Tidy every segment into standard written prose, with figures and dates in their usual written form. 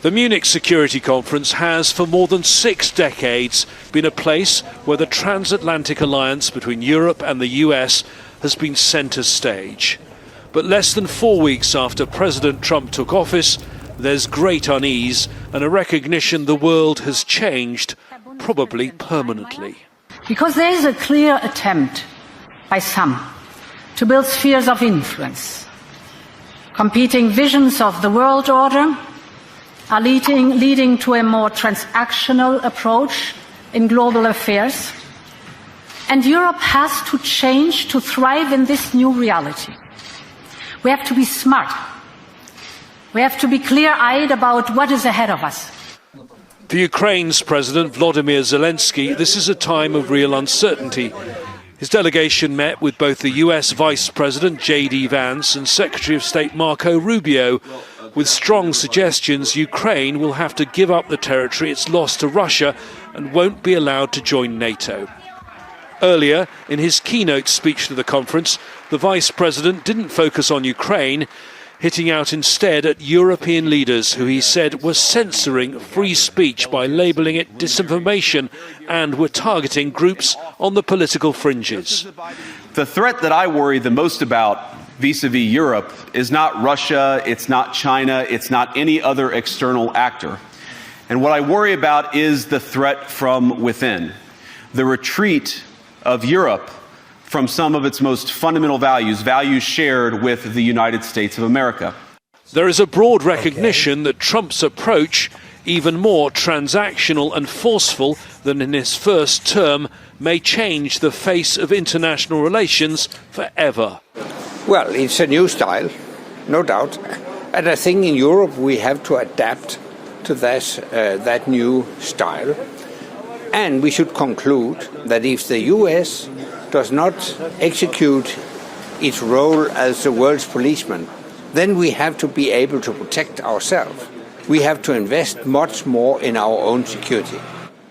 The Munich Security Conference has, for more than 6 decades, been a place where the Transatlantic alliance between Europe and the US has been centre stage. But less than 4 weeks after President Trump took office, there's great unease and a recognition the world has changed, probably permanently. Because there is a clear attempt by some to build spheres of influence. Competing visions of the world order are leading to a more transactional approach in global affairs. And Europe has to change to thrive in this new reality. We have to be smart. We have to be clear-eyed about what is ahead of us. For Ukraine's President Volodymyr Zelensky, this is a time of real uncertainty. His delegation met with both the US Vice President JD Vance and Secretary of State Marco Rubio, with strong suggestions Ukraine will have to give up the territory it's lost to Russia and won't be allowed to join NATO. Earlier, in his keynote speech to the conference, the Vice President didn't focus on Ukraine, hitting out instead at European leaders who he said were censoring free speech by labelling it disinformation and were targeting groups on the political fringes. The threat that I worry the most about vis-a-vis Europe is not Russia, it's not China, it's not any other external actor. And what I worry about is the threat from within, the retreat of Europe from some of its most fundamental values, values shared with the United States of America. There is a broad recognition that Trump's approach, even more transactional and forceful than in his first term, may change the face of international relations forever. Well, it's a new style, no doubt. And I think in Europe we have to adapt to that new style. And we should conclude that if the US does not execute its role as the world's policeman, then we have to be able to protect ourselves. We have to invest much more in our own security.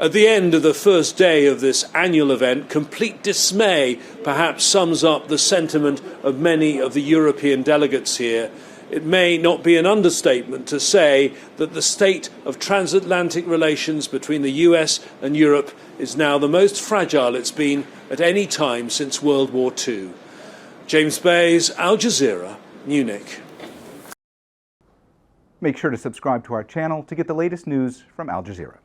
At the end of the first day of this annual event, complete dismay perhaps sums up the sentiment of many of the European delegates here. It may not be an understatement to say that the state of transatlantic relations between the US and Europe is now the most fragile it's been at any time since World War II. James Bayes, Al Jazeera, Munich. Make sure to subscribe to our channel to get the latest news from Al Jazeera.